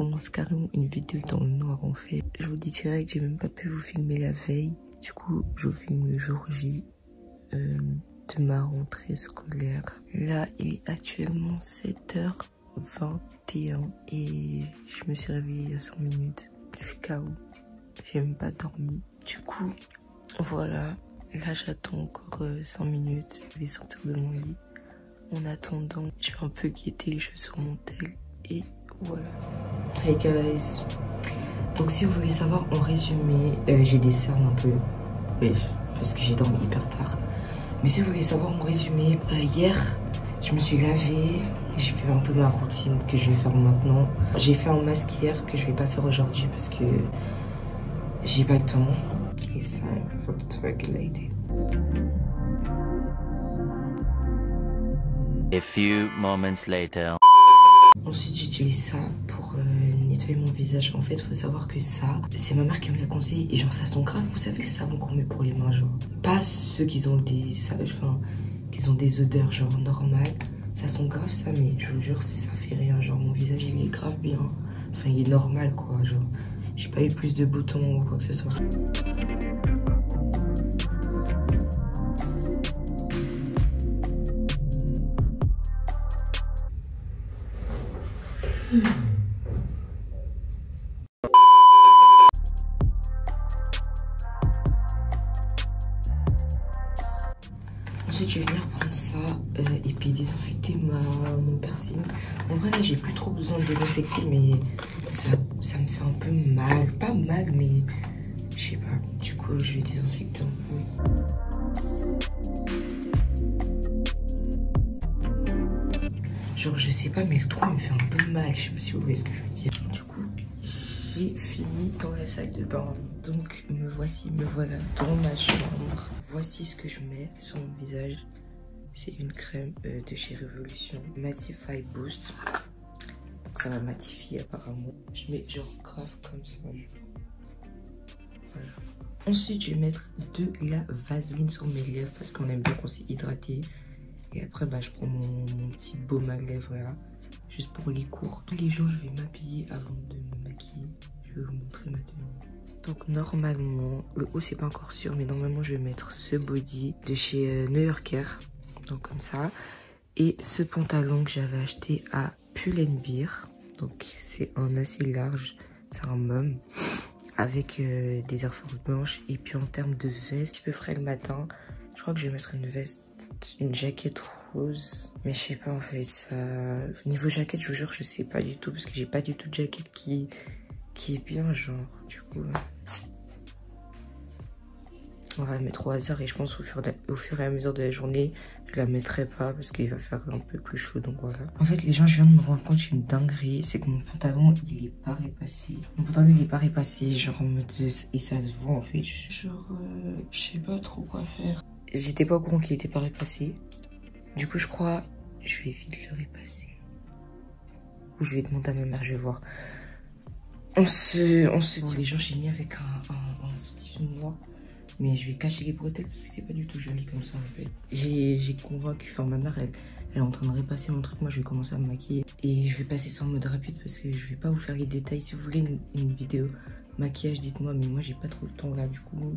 commence carrément une vidéo dans le noir en fait. Je vous dis direct, j'ai même pas pu vous filmer la veille. Du coup, je vous filme le jour J de ma rentrée scolaire. Là, il est actuellement 7h21 et je me suis réveillée il y a 5 minutes. Je suis KO. J'ai même pas dormi. Du coup, voilà. Là, j'attends encore 5 minutes. Je vais sortir de mon lit. En attendant, je vais un peu guetter les choses sur mon tel. Et voilà. Hey guys. Donc si vous voulez savoir en résumé, j'ai des cernes un peu. Oui, parce que j'ai dormi hyper tard. Mais si vous voulez savoir en résumé, hier, je me suis lavée. J'ai fait un peu ma routine que je vais faire maintenant. J'ai fait un masque hier que je vais pas faire aujourd'hui parce que j'ai pas de temps. It's time for it to regulate it. A few moments later. Ensuite, j'utilise ça pour nettoyer mon visage. En fait, il faut savoir que ça, c'est ma mère qui me l'a conseillé. Et genre, ça sent grave. Vous savez, le savon qu'on met pour les mains, genre. Pas ceux qui ont des, qui ont des odeurs, genre, normales. Ça sent grave ça, mais je vous jure, ça fait rien. Genre, mon visage, il est grave bien. Enfin, il est normal, quoi. Genre, j'ai pas eu plus de boutons ou quoi que ce soit. Ensuite, je vais venir prendre ça et puis désinfecter mon piercing. En vrai, là, j'ai plus trop besoin de désinfecter, mais ça me fait un peu mal. Pas mal, mais je sais pas. Du coup, je vais désinfecter un peu. Genre, je sais pas, mais le trou me fait un peu mal. Je sais pas si vous voyez ce que je veux dire. Du coup, j'ai fini dans la salle de bain. Donc, me voilà dans ma chambre. Voici ce que je mets sur mon visage. C'est une crème de chez Révolution. Mattify Boost. Donc, ça va matifier apparemment. Je mets genre grave comme ça. Voilà. Ensuite, je vais mettre de la vaseline sur mes lèvres parce qu'on aime bien qu'on s'est hydraté. Et après, bah, je prends mon petit baume à lèvres là, juste pour les cours. Tous les jours, je vais m'habiller avant de me maquiller. Je vais vous montrer ma tenue. Donc normalement, le haut c'est pas encore sûr, mais normalement je vais mettre ce body de chez New Yorker. Donc comme ça. Et ce pantalon que j'avais acheté à Pull&Bear. Donc c'est un assez large, c'est un mum. Avec des Air Force blanches. Et puis en termes de veste, un peu frais le matin. Je crois que je vais mettre une veste. Une jaquette rose, mais je sais pas en fait ça. Niveau jaquette, je vous jure, je sais pas du tout parce que j'ai pas du tout de jaquette qui est bien, genre. Du coup, on va la mettre au hasard et je pense au fur et à mesure de la journée, je la mettrai pas parce qu'il va faire un peu plus chaud, donc voilà. En fait, les gens, je viens de me rendre compte d'une dinguerie, c'est que mon pantalon il est pas répassé. Mon pantalon il est pas répassé, genre en mode et ça se voit en fait. Genre, je sais pas trop quoi faire. J'étais pas au courant qu'il était pas repassé. Du coup, je crois, je vais vite le repasser. Ou je vais demander à ma mère, je vais voir. On se dit. Les gens, j'ai mis avec un soutif noir. Mais je vais cacher les bretelles parce que c'est pas du tout joli comme ça en fait. J'ai convaincu, enfin ma mère, elle est en train de repasser mon truc. Moi, je vais commencer à me maquiller. Et je vais passer ça en mode rapide parce que je vais pas vous faire les détails. Si vous voulez une vidéo maquillage, dites-moi. Mais moi, j'ai pas trop le temps là, du coup.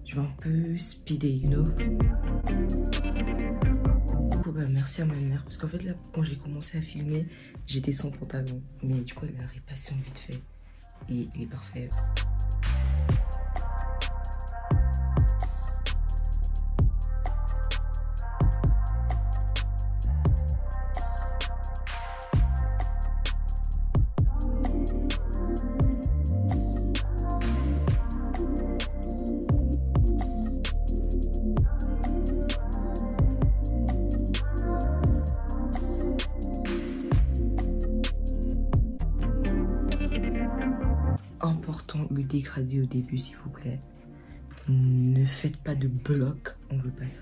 Je vais un peu speeder, you know. Bon, bah, merci à ma mère. Parce qu'en fait, là, quand j'ai commencé à filmer, j'étais sans pantalon. Mais du coup, elle a repassé en vite fait. Et il est parfait. Important, le dégradé au début s'il vous plaît. Ne faites pas de bloc, on veut pas ça.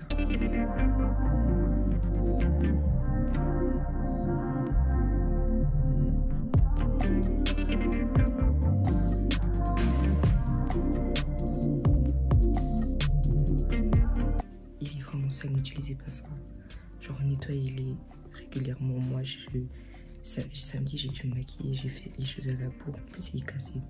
Il est vraiment sale, n'utilisez pas ça. Genre nettoyez-les régulièrement. Moi Samedi, j'ai dû me maquiller, j'ai fait les choses à la peau. En plus, il est cassé.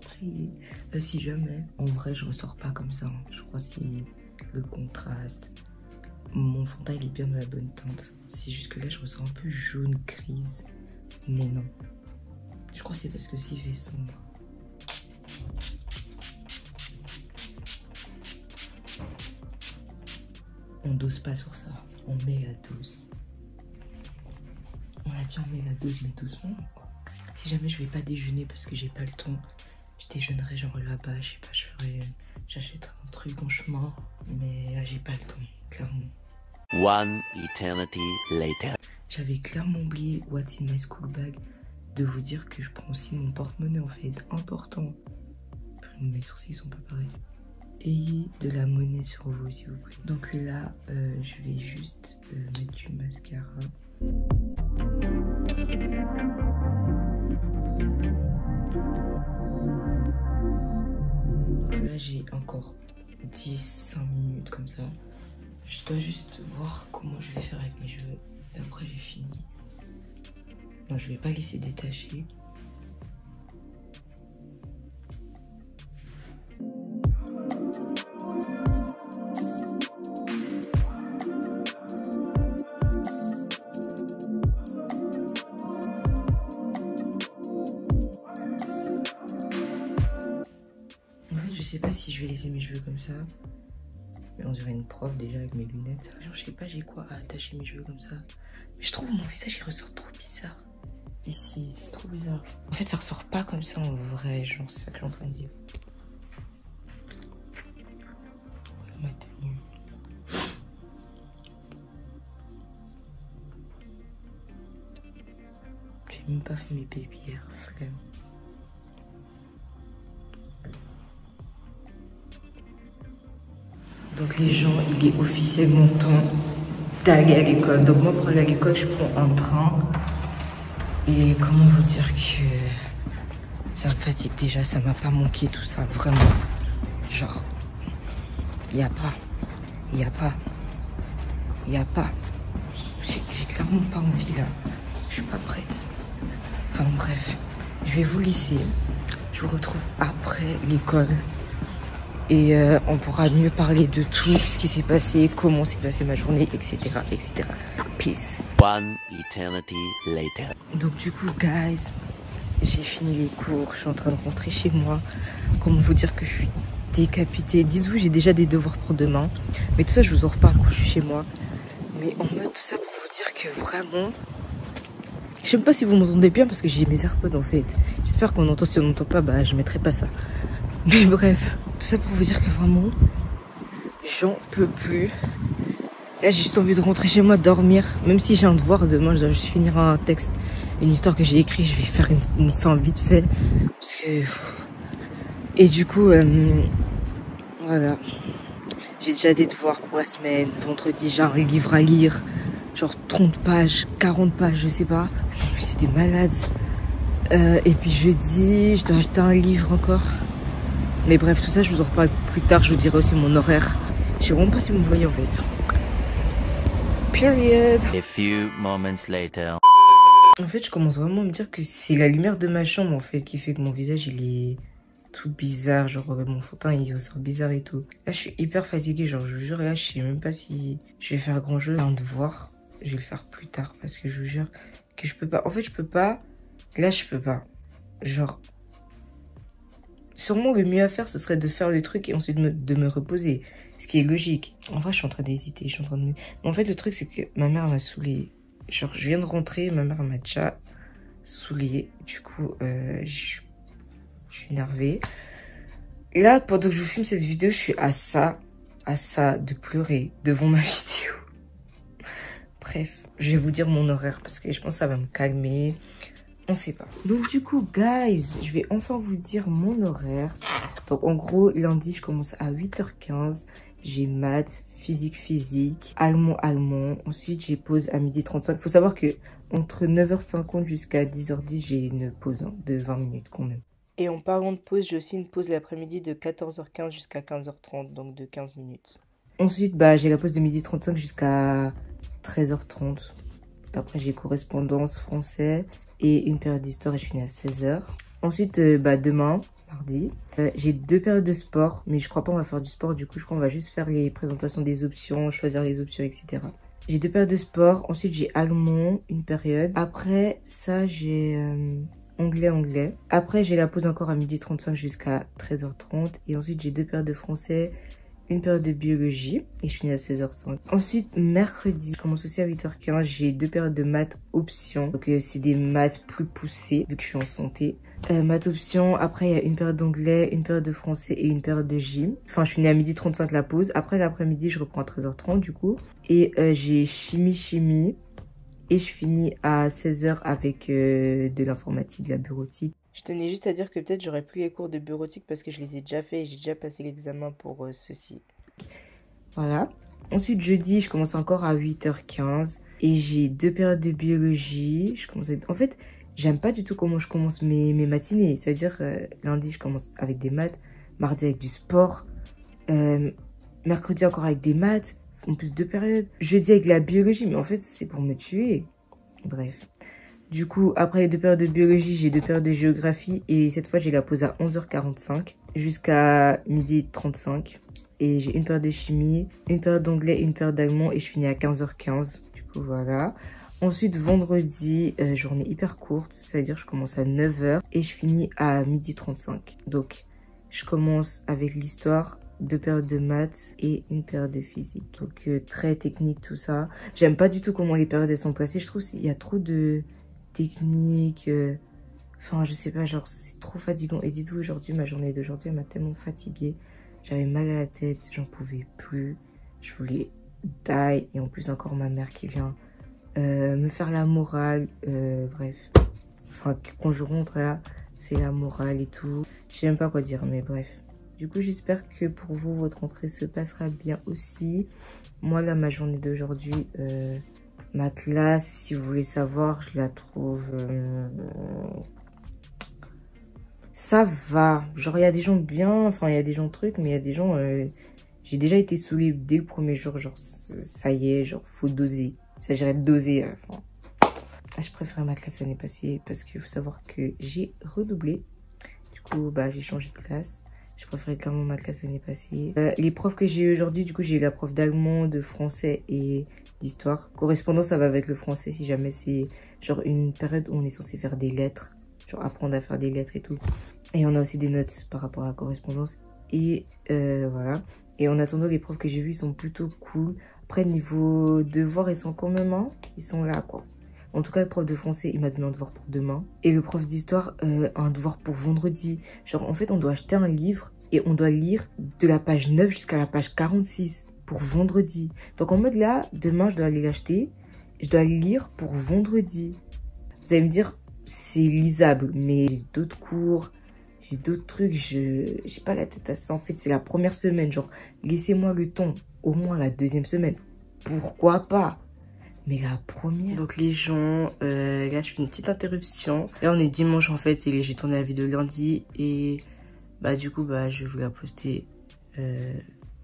Prier. Si jamais, en vrai, je ressors pas comme ça. Hein. Je crois que c'est le contraste. Mon fond de teint, il est bien de la bonne teinte. C'est juste que là, je ressens un peu jaune grise. Mais non. Je crois que c'est parce que s'il fait sombre. On dose pas sur ça. On met la dose. On a dit on met la dose, mais doucement. Si jamais je vais pas déjeuner parce que j'ai pas le temps, je déjeunerai genre là-bas, je sais pas, j'achèterai un truc en chemin, mais là j'ai pas le temps, clairement. One eternity later. J'avais clairement oublié what's in my school bag de vous dire que je prends aussi mon porte-monnaie en fait, important. Mes sourcils sont pas pareils. Ayez de la monnaie sur vous s'il vous plaît. Donc là, je vais juste mettre du mascara. Là j'ai encore 10-5 minutes comme ça. Je dois juste voir comment je vais faire avec mes cheveux. Et après j'ai fini. Non, je vais pas laisser détacher. Je sais pas si je vais laisser mes cheveux comme ça. Mais on dirait une prof déjà avec mes lunettes. Genre je sais pas j'ai quoi à attacher mes cheveux comme ça. Mais je trouve mon visage il ressort trop bizarre. Ici, c'est trop bizarre. En fait ça ressort pas comme ça en vrai. Genre c'est ça que je suis en train de dire. Voilà ma tenue. J'ai même pas fait mes paupières, flemme. Donc les gens, il est officiellement temps d'aller à l'école. Donc moi pour aller à l'école, je prends un train. Et comment vous dire que ça me fatigue déjà, ça m'a pas manqué tout ça, vraiment. Genre, il y a pas. J'ai clairement pas envie là. Je suis pas prête. Enfin bref, je vais vous laisser. Je vous retrouve après l'école. Et on pourra mieux parler de tout ce qui s'est passé, comment s'est passée ma journée, etc. etc. Peace. One eternity later. Donc du coup, guys, j'ai fini les cours. Je suis en train de rentrer chez moi. Comment vous dire que je suis décapitée. Dites-vous, j'ai déjà des devoirs pour demain. Mais tout ça, je vous en reparle quand je suis chez moi. Mais en mode, tout ça pour vous dire que vraiment... Je sais même pas si vous m'entendez bien parce que j'ai mes AirPods en fait. J'espère qu'on entend. Si on n'entend pas, bah je mettrai pas ça. Mais bref, tout ça pour vous dire que vraiment, j'en peux plus. Là, j'ai juste envie de rentrer chez moi, dormir. Même si j'ai un devoir demain, je dois juste finir un texte, une histoire que j'ai écrite. Je vais faire une fin vite fait. Parce que... Et du coup, voilà. J'ai déjà des devoirs pour la semaine. Vendredi, j'ai un livre à lire. Genre 30 pages, 40 pages, je sais pas. Non, mais c'est des malades. Et puis jeudi, je dois acheter un livre encore. Mais bref, tout ça, je vous en reparle plus tard. Je vous dirai aussi mon horaire. Je sais vraiment pas si vous me voyez en fait. Period. A few moments later. En fait, je commence vraiment à me dire que c'est la lumière de ma chambre en fait qui fait que mon visage il est tout bizarre. Genre mon fond de teint il ressort bizarre et tout. Là, je suis hyper fatiguée. Genre, je vous jure, là, je sais même pas si je vais faire grand chose. Un devoir. je vais le faire plus tard parce que je vous jure que je peux pas. En fait, je peux pas. Là, je peux pas. Genre, sûrement le mieux à faire, ce serait de faire le truc et ensuite de me reposer. Ce qui est logique. En vrai, je suis en train d'hésiter. Je suis en train de... Mais en fait, le truc, c'est que ma mère m'a saoulée. Genre, je viens de rentrer, ma mère m'a déjà saoulée. Du coup, je suis énervée. Et là, pendant que je vous filme cette vidéo, je suis à ça de pleurer devant ma vidéo. Bref, je vais vous dire mon horaire parce que je pense que ça va me calmer. On sait pas. Donc du coup, guys, je vais enfin vous dire mon horaire. Donc en gros, lundi, je commence à 8h15. J'ai maths, physique, allemand. Ensuite, j'ai pause à 12h35. Il faut savoir que entre 9h50 jusqu'à 10h10, j'ai une pause de 20 minutes quand même. Et en parlant de pause, j'ai aussi une pause l'après-midi de 14h15 jusqu'à 15h30, donc de 15 minutes. Ensuite, j'ai la pause de 12h35 jusqu'à 13h30. Après, j'ai correspondance, français et une période d'histoire et je finis à 16h. Ensuite, demain, mardi, j'ai 2 périodes de sport, mais je crois pas on va faire du sport. Du coup, je crois qu'on va juste faire les présentations des options, choisir les options, etc. J'ai 2 périodes de sport. Ensuite, j'ai allemand, une période. Après ça, j'ai... anglais. Après, j'ai la pause encore à 12h35 jusqu'à 13h30. Et ensuite, j'ai 2 périodes de français, une période de biologie. Et je finis à 16h05. Ensuite, mercredi, je commence aussi à 8h15. J'ai 2 périodes de maths option. Donc, c'est des maths plus poussées, vu que je suis en santé. Maths option. Après, il y a une période d'anglais, une période de français et une période de gym. Enfin, je finis à 12h35 la pause. Après, l'après-midi, je reprends à 13h30 du coup. Et j'ai chimie. Et je finis à 16h avec de l'informatique, de la bureautique. Je tenais juste à dire que peut-être j'aurais plus les cours de bureautique parce que je les ai déjà fait et j'ai déjà passé l'examen pour ceci. Voilà. Ensuite, jeudi, je commence encore à 8h15 et j'ai 2 périodes de biologie. En fait, j'aime pas du tout comment je commence mes matinées. C'est-à-dire, lundi, je commence avec des maths, mardi avec du sport, mercredi encore avec des maths. En plus 2 périodes. Jeudi avec la biologie, mais en fait, c'est pour me tuer. Bref. Du coup, après les 2 périodes de biologie, j'ai 2 périodes de géographie. Et cette fois, j'ai la pause à 11h45 jusqu'à 12h35. Et j'ai une période de chimie, une période d'anglais, une période d'allemand. Et je finis à 15h15. Du coup, voilà. Ensuite, vendredi, journée hyper courte. C'est-à-dire, je commence à 9h et je finis à 12h35. Donc, je commence avec l'histoire, 2 périodes de maths et une période de physique. Donc très technique tout ça. J'aime pas du tout comment les périodes elles sont placées. Je trouve qu'il y a trop de techniques. Enfin je sais pas, genre c'est trop fatigant. Et dites-vous aujourd'hui, ma journée d'aujourd'hui elle m'a tellement fatiguée. J'avais mal à la tête, j'en pouvais plus. Je voulais die. Et en plus encore ma mère qui vient me faire la morale. Bref. Enfin quand je rentre là, fait la morale et tout. Je sais même pas quoi dire mais bref. Du coup, j'espère que pour vous, votre rentrée se passera bien aussi. Moi, là, ma journée d'aujourd'hui, ma classe, si vous voulez savoir, je la trouve... ça va. Genre, il y a des gens bien, enfin, il y a des gens trucs, mais il y a des gens... j'ai déjà été saoulée dès le premier jour, genre, ça y est, genre, faut doser. Il s'agirait de doser. Enfin, je préfère ma classe l'année passée parce qu'il faut savoir que j'ai redoublé. Du coup, j'ai changé de classe. Je préférais clairement ma classe l'année passée. Les profs que j'ai eu aujourd'hui, du coup, j'ai eu la prof d'allemand, de français et d'histoire. Correspondance, ça va avec le français si jamais c'est genre une période où on est censé faire des lettres. Genre apprendre à faire des lettres et tout. Et on a aussi des notes par rapport à la correspondance. Et voilà. Et en attendant, les profs que j'ai vus sont plutôt cool. Après, niveau devoir, ils sont quand même, hein, ils sont là, quoi. En tout cas, le prof de français, il m'a donné un devoir pour demain. Et le prof d'histoire, un devoir pour vendredi. Genre, en fait, on doit acheter un livre et on doit lire de la page 9 jusqu'à la page 46 pour vendredi. Donc, en mode là, demain, je dois aller l'acheter. Je dois le lire pour vendredi. Vous allez me dire, c'est lisable, mais j'ai d'autres cours, j'ai d'autres trucs. J'ai pas la tête à ça. En fait, c'est la première semaine. Genre, laissez-moi le temps. Au moins la deuxième semaine. Pourquoi pas ? Mais la première. Donc les gens, là je fais une petite interruption. Là on est dimanche en fait et j'ai tourné la vidéo lundi. Et du coup je vais vous la poster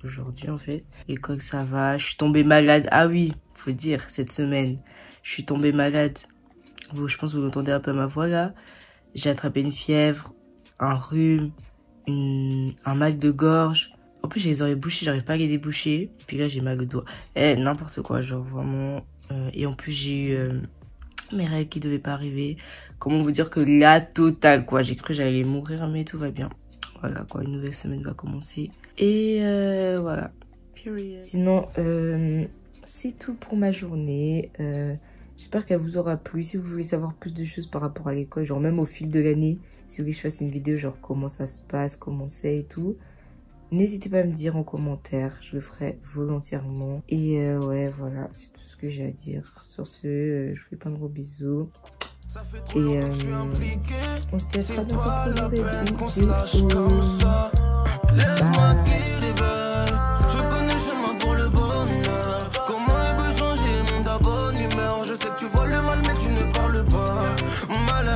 aujourd'hui en fait. Et quoi que ça va, je suis tombée malade. Ah oui, faut dire, cette semaine, je suis tombée malade. Je pense que vous entendez un peu ma voix là. J'ai attrapé une fièvre, un rhume, un mal de gorge. En plus j'ai les oreilles bouchées, j'arrive pas à les déboucher. Et puis là j'ai mal au doigt. N'importe quoi, genre vraiment... Et en plus, j'ai eu mes règles qui devaient pas arriver. Comment vous dire que la totale, quoi. J'ai cru que j'allais mourir, mais tout va bien. Voilà, quoi. Une nouvelle semaine va commencer. Et voilà. Period. Sinon, c'est tout pour ma journée. J'espère qu'elle vous aura plu. Si vous voulez savoir plus de choses par rapport à l'école, genre même au fil de l'année, si vous voulez que je fasse une vidéo, genre comment ça se passe, comment c'est et tout, n'hésitez pas à me dire en commentaire, je le ferai volontairement. Et ouais, voilà, c'est tout ce que j'ai à dire. Sur ce, je vous fais plein de gros bisous. Et on se dit à très bientôt pour une nouvelle vidéo. Je sais que tu vois le mal mais tu ne parles pas. Malade.